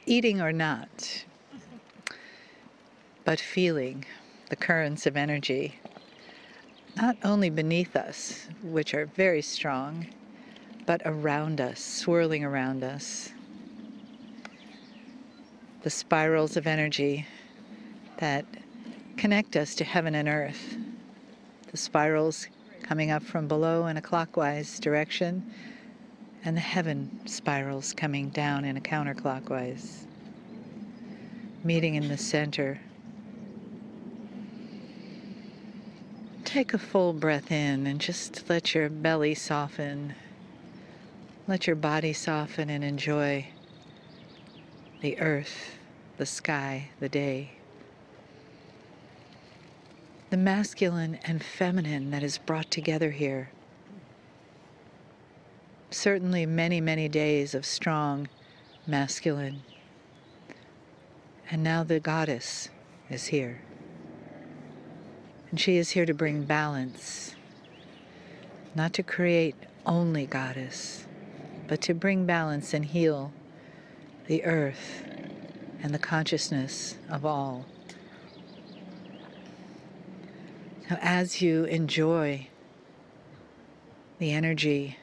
eating or not, but feeling the currents of energy, not only beneath us, which are very strong, but around us, swirling around us. The spirals of energy that connect us to heaven and earth. The spirals coming up from below in a clockwise direction, and the heaven spirals coming down in a counterclockwise, meeting in the center. Take a full breath in and just let your belly soften. Let your body soften and enjoy the earth, the sky, the day. The masculine and feminine that is brought together here. Certainly many, many days of strong masculine. And now the goddess is here. And she is here to bring balance, not to create only goddess, but to bring balance and heal the earth and the consciousness of all. Now, as you enjoy the energy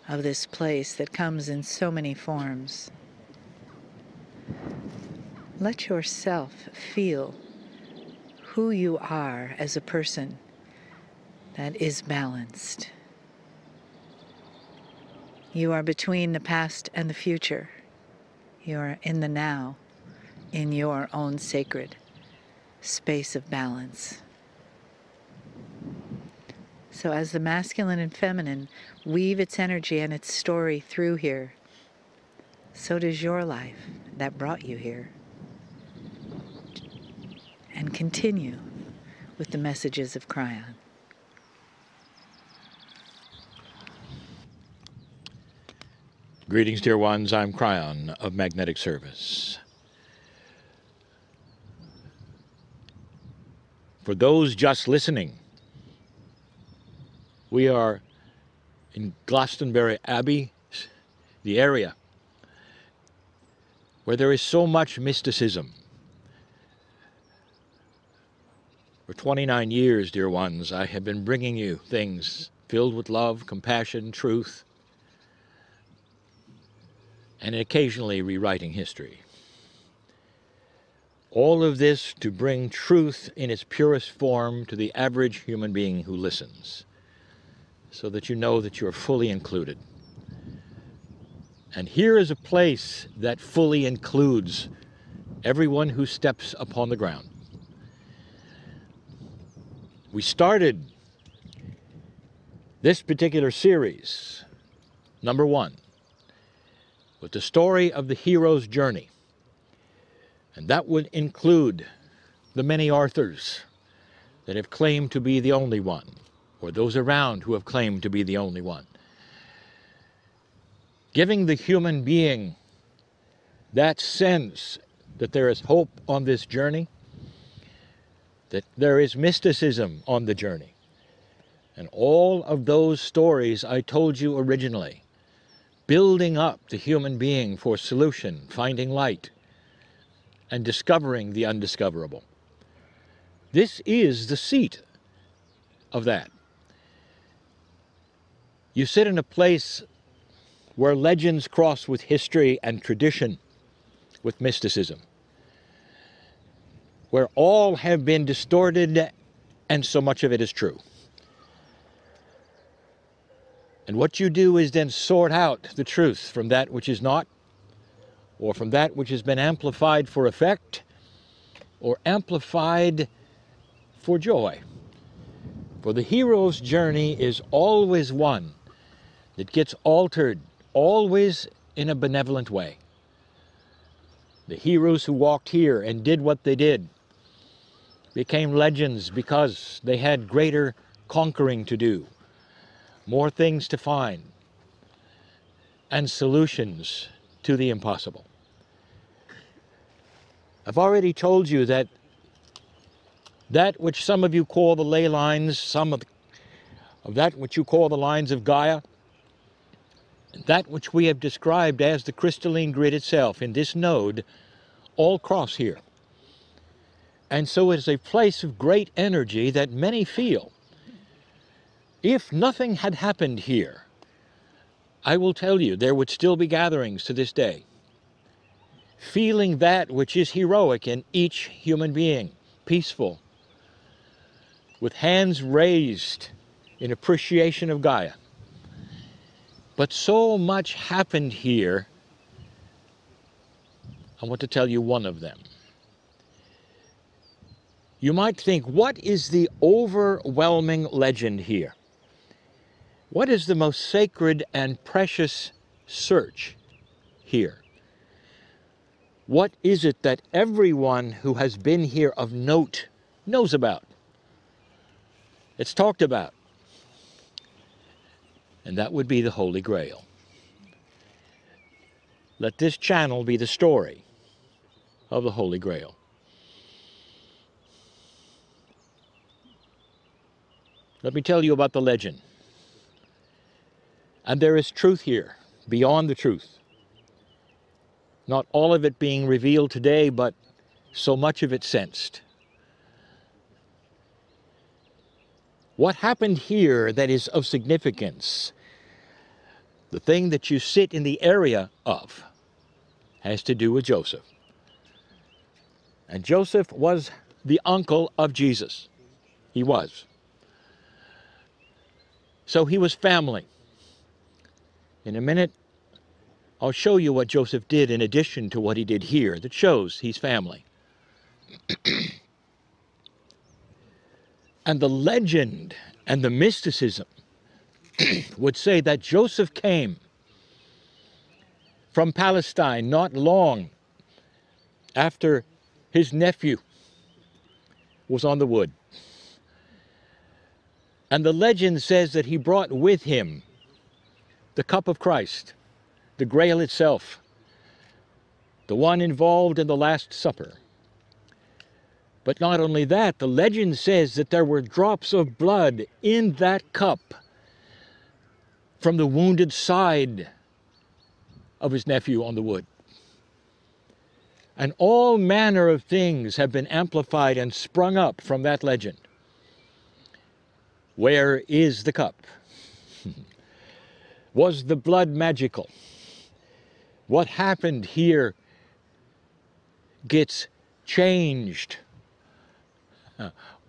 of this place that comes in so many forms, let yourself feel who you are as a person that is balanced. You are between the past and the future. You are in the now, in your own sacred space of balance. So as the masculine and feminine weave its energy and its story through here, so does your life that brought you here. And continue with the messages of Kryon. Greetings, dear ones. I'm Kryon of Magnetic Service. For those just listening, we are in Glastonbury Abbey, the area where there is so much mysticism. For 29 years, dear ones, I have been bringing you things filled with love, compassion, truth, and occasionally rewriting history. All of this to bring truth in its purest form to the average human being who listens, so that you know that you're fully included. And here is a place that fully includes everyone who steps upon the ground. We started this particular series, number 1, with the story of the hero's journey. And that would include the many Arthurs that have claimed to be the only one, or those around who have claimed to be the only one. Giving the human being that sense that there is hope on this journey, that there is mysticism on the journey. And all of those stories I told you originally, building up the human being for solution, finding light, and discovering the undiscoverable. This is the seat of that. You sit in a place where legends cross with history and tradition, with mysticism, where all have been distorted and so much of it is true. And what you do is then sort out the truth from that which is not, or from that which has been amplified for effect, or amplified for joy. For the hero's journey is always one that gets altered, always in a benevolent way. The heroes who walked here and did what they did became legends because they had greater conquering to do, more things to find, and solutions to the impossible. I've already told you that which some of you call the ley lines, some of that which you call the lines of Gaia, that which we have described as the crystalline grid itself in this node all cross here. And so it is a place of great energy that many feel. If nothing had happened here, I will tell you, there would still be gatherings to this day, feeling that which is heroic in each human being, peaceful, with hands raised in appreciation of Gaia. But so much happened here. I want to tell you one of them. You might think, what is the overwhelming legend here? What is the most sacred and precious search here? What is it that everyone who has been here of note knows about? It's talked about. And that would be the Holy Grail. Let this channel be the story of the Holy Grail. Let me tell you about the legend. And there is truth here, beyond the truth. Not all of it being revealed today, but so much of it sensed. What happened here that is of significance, the thing that you sit in the area of, has to do with Joseph. And Joseph was the uncle of Jesus. He was. So he was family. In a minute, I'll show you what Joseph did in addition to what he did here that shows he's family. And the legend and the mysticism would say that Joseph came from Palestine not long after his nephew was on the wood. And the legend says that he brought with him the cup of Christ, the Graal itself, the one involved in the Last Supper. But not only that, the legend says that there were drops of blood in that cup from the wounded side of his nephew on the wood. And all manner of things have been amplified and sprung up from that legend. Where is the cup? Was the blood magical? What happened here gets changed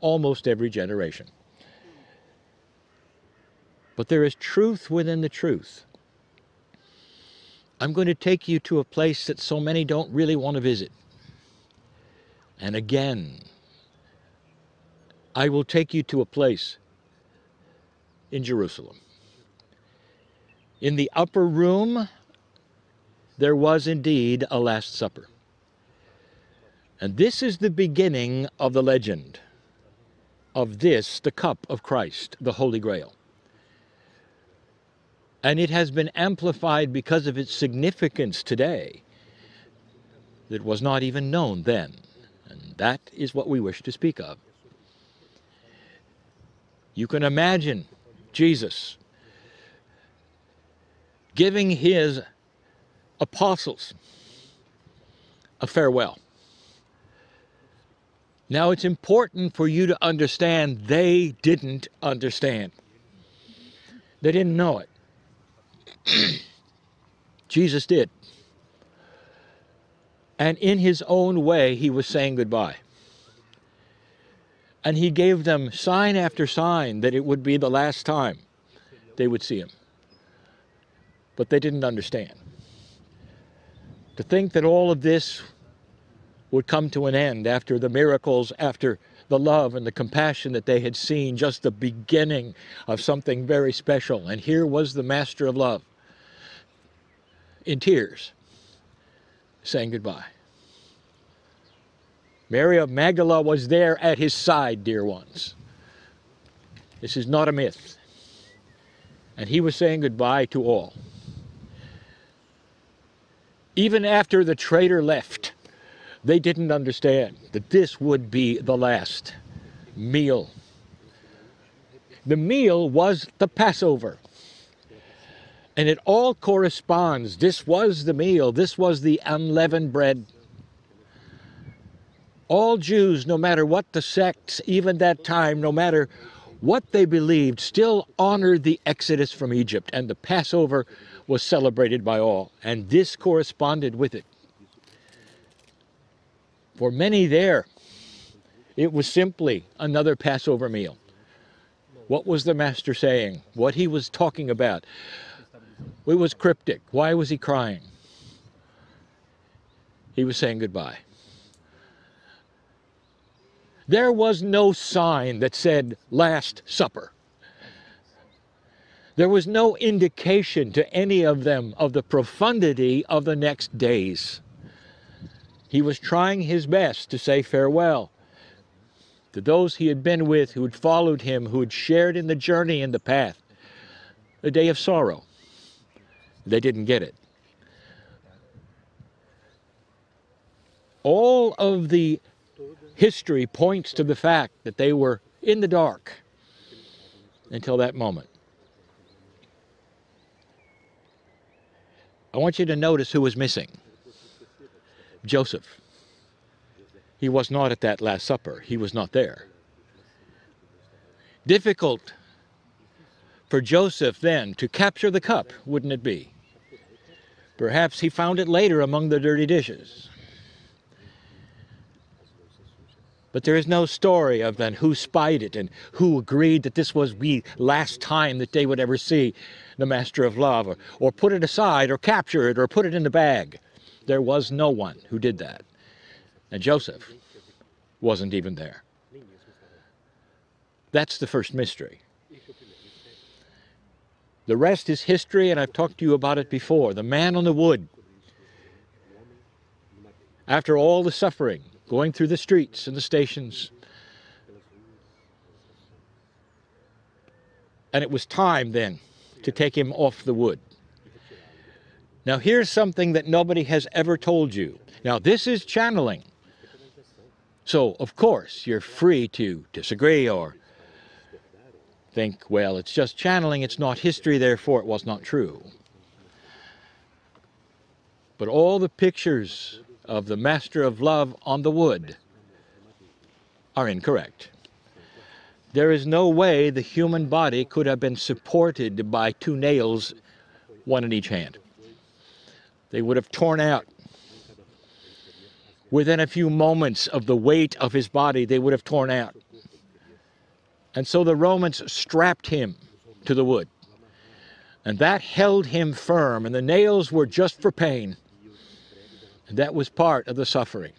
almost every generation. But there is truth within the truth. I'm going to take you to a place that so many don't really want to visit. And again, I will take you to a place in Jerusalem. In the upper room, there was indeed a Last Supper. And this is the beginning of the legend of this, the cup of Christ, the Holy Grail. And it has been amplified because of its significance today that was not even known then. And that is what we wish to speak of. You can imagine Jesus giving his apostles a farewell. Now it's important for you to understand they didn't understand. They didn't know it. Jesus did. And in his own way, he was saying goodbye. And he gave them sign after sign that it would be the last time they would see him. But they didn't understand. To think that all of this would come to an end after the miracles, after the love and the compassion that they had seen, just the beginning of something very special. And here was the Master of Love, in tears, saying goodbye. Mary of Magdala was there at his side, dear ones. This is not a myth. And he was saying goodbye to all. Even after the traitor left, they didn't understand that this would be the last meal. The meal was the Passover. And it all corresponds. This was the meal. This was the unleavened bread. All Jews, no matter what the sects, even that time, no matter what they believed, still honored the Exodus from Egypt, and the Passover was celebrated by all. And this corresponded with it. For many there, it was simply another Passover meal. What was the Master saying? What he was talking about? It was cryptic. Why was he crying? He was saying goodbye. There was no sign that said Last Supper. There was no indication to any of them of the profundity of the next days. He was trying his best to say farewell to those he had been with, who had followed him, who had shared in the journey and the path. A day of sorrow. They didn't get it. All of the history points to the fact that they were in the dark until that moment. I want you to notice who was missing. Joseph. He was not at that Last Supper. He was not there. Difficult for Joseph then to capture the cup, wouldn't it be? Perhaps he found it later among the dirty dishes. But there is no story of then who spied it and who agreed that this was the last time that they would ever see the Master of Love, or put it aside, or capture it, or put it in the bag. There was no one who did that. And Joseph wasn't even there. That's the first mystery. The rest is history, and I've talked to you about it before. The man on the wood, after all the suffering, going through the streets and the stations, and it was time then to take him off the wood. Now here's something that nobody has ever told you. Now this is channeling. So of course you're free to disagree or think, well, it's just channeling, it's not history, therefore it was not true. But all the pictures of the Master of Love on the wood are incorrect. There is no way the human body could have been supported by 2 nails, one in each hand. They would have torn out. Within a few moments of the weight of his body, they would have torn out. And so the Romans strapped him to the wood. And that held him firm, and the nails were just for pain. And that was part of the suffering.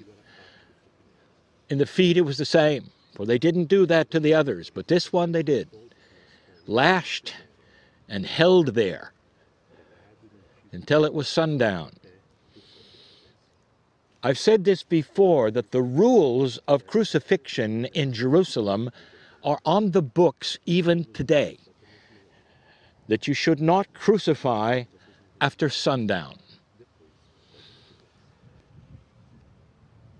In the feet it was the same, for they didn't do that to the others, but this one they did. Lashed and held there until it was sundown. I've said this before, that the rules of crucifixion in Jerusalem are on the books even today. That you should not crucify after sundown.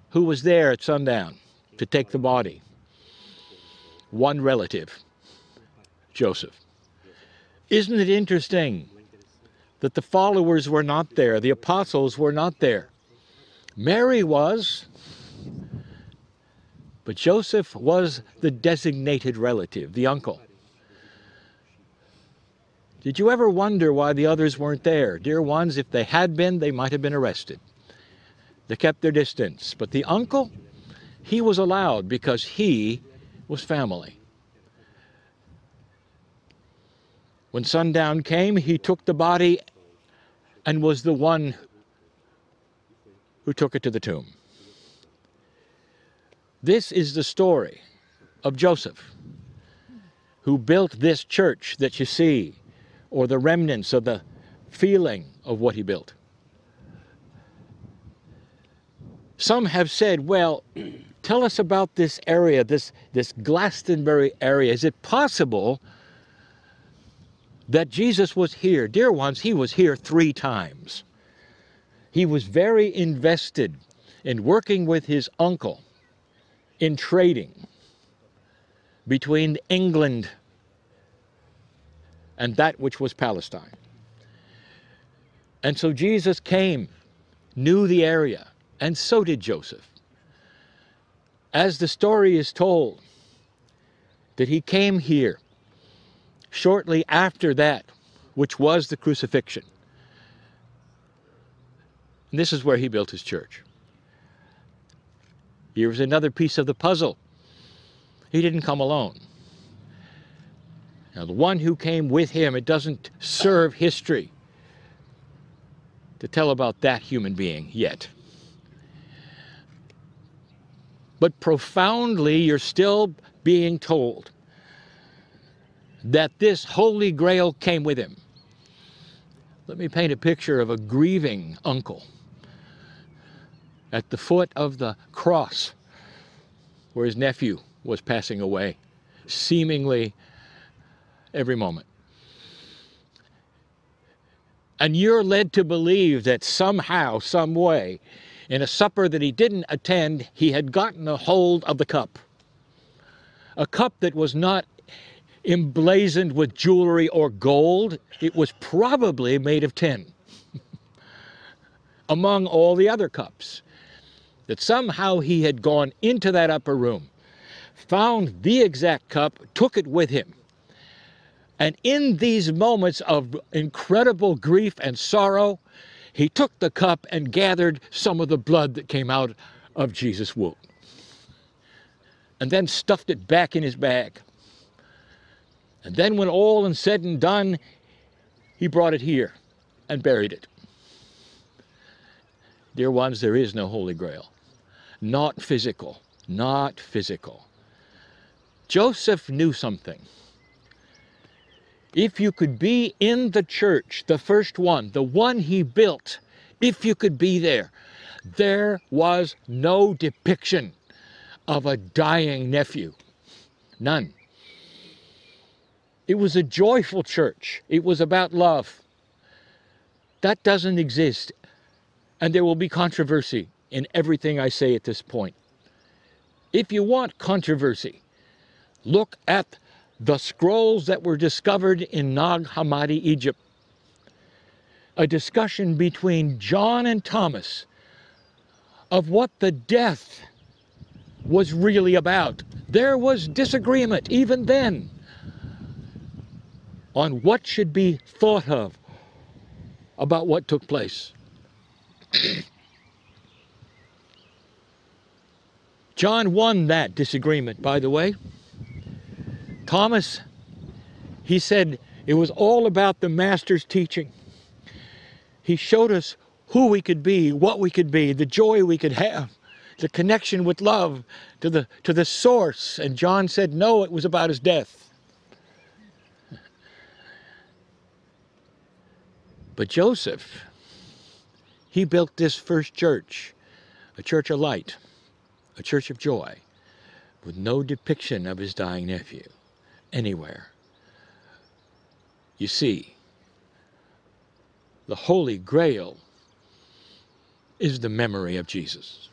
Who was there at sundown to take the body? One relative, Joseph. Isn't it interesting that the followers were not there, the apostles were not there? Mary was, but Joseph was the designated relative, the uncle. Did you ever wonder why the others weren't there? Dear ones, if they had been, they might have been arrested. They kept their distance. But the uncle, he was allowed because he was family. When sundown came, he took the body and was the one who took it to the tomb. This is the story of Joseph, who built this church that you see, or the remnants of the feeling of what he built. Some have said, well, tell us about this area, this Glastonbury area. Is it possible that Jesus was here? Dear ones, he was here 3 times. He was very invested in working with his uncle in trading between England and that which was Palestine. And so Jesus came, knew the area, and so did Joseph. As the story is told, that he came here shortly after that, which was the crucifixion. And this is where he built his church. Here's another piece of the puzzle. He didn't come alone. Now, the one who came with him, it doesn't serve history to tell about that human being yet. But profoundly, you're still being told that this Holy Grail came with him. Let me paint a picture of a grieving uncle at the foot of the cross where his nephew was passing away, seemingly every moment. And you're led to believe that somehow, some way, in a supper that he didn't attend, he had gotten a hold of the cup. A cup that was not emblazoned with jewelry or gold. It was probably made of tin. Among all the other cups. That somehow he had gone into that upper room, found the exact cup, took it with him. And in these moments of incredible grief and sorrow, he took the cup and gathered some of the blood that came out of Jesus' wound. And then stuffed it back in his bag. And then when all is said and done, he brought it here and buried it. Dear ones, there is no Holy Grail. Not physical. Not physical. Joseph knew something. If you could be in the church, the first one, the one he built, if you could be there, there was no depiction of a dying nephew. None. It was a joyful church. It was about love. That doesn't exist. And there will be controversy in everything I say at this point. If you want controversy, look at the scrolls that were discovered in Nag Hammadi, Egypt. A discussion between John and Thomas of what the death was really about. There was disagreement even then on what should be thought of about what took place. John won that disagreement, by the way. Thomas, he said it was all about the Master's teaching. He showed us who we could be, what we could be, the joy we could have, the connection with love to the source. And John said, no, it was about his death. But Joseph, he built this first church, a church of light, a church of joy, with no depiction of his dying nephew anywhere. You see, the Holy Grail is the memory of Jesus.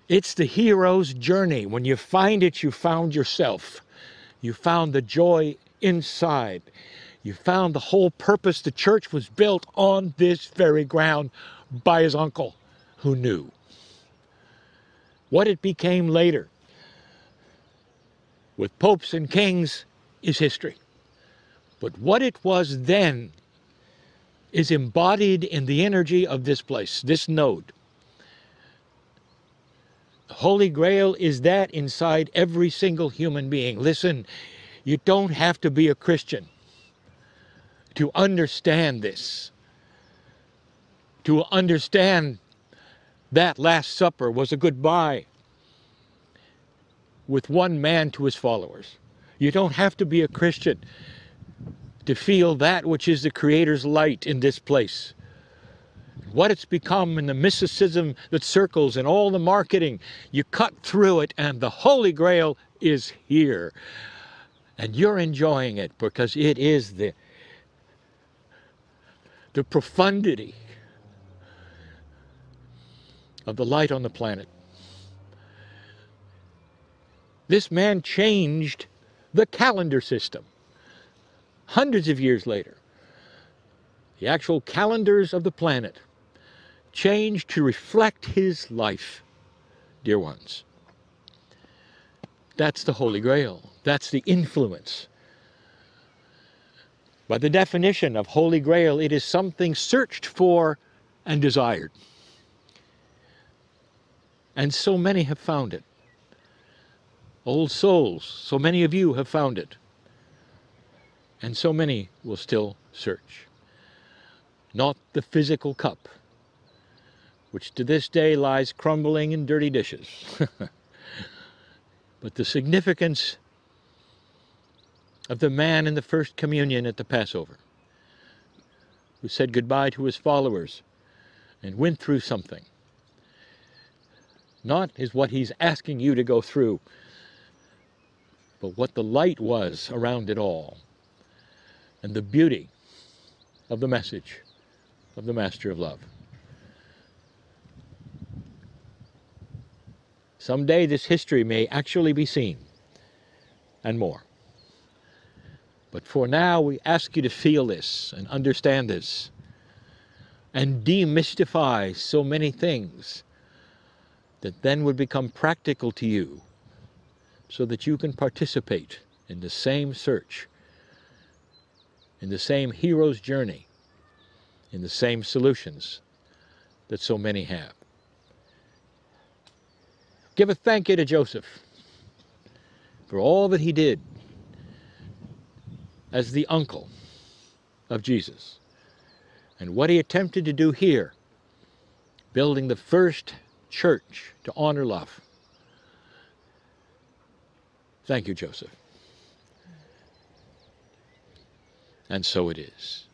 It's the hero's journey. When you find it, you found yourself. You found the joy inside. You found the whole purpose. The church was built on this very ground by his uncle, who knew. What it became later, with popes and kings, is history. But what it was then is embodied in the energy of this place, this node. The Holy Grail is that inside every single human being. Listen, you don't have to be a Christian to understand this. To understand that Last Supper was a goodbye with one man to his followers. You don't have to be a Christian to feel that which is the Creator's light in this place. What it's become in the mysticism that circles and all the marketing, you cut through it and the Holy Grail is here. And you're enjoying it because it is the profundity of the light on the planet. This man changed the calendar system hundreds of years later. the actual calendars of the planet, changed to reflect his life, dear ones. That's the Holy Grail. That's the influence. By the definition of Holy Grail, it is something searched for and desired. And so many have found it. Old souls, so many of you have found it. And so many will still search. Not the physical cup, which to this day lies crumbling in dirty dishes, but the significance of the man in the first communion at the Passover, who said goodbye to his followers and went through something. Not is what he's asking you to go through, but what the light was around it all, and the beauty of the message of the Master of Love. Someday this history may actually be seen, and more. But for now, we ask you to feel this and understand this and demystify so many things that then would become practical to you so that you can participate in the same search, in the same hero's journey, in the same solutions that so many have. Give a thank you to Joseph for all that he did as the uncle of Jesus and what he attempted to do here, building the first church to honor love. Thank you, Joseph. And so it is.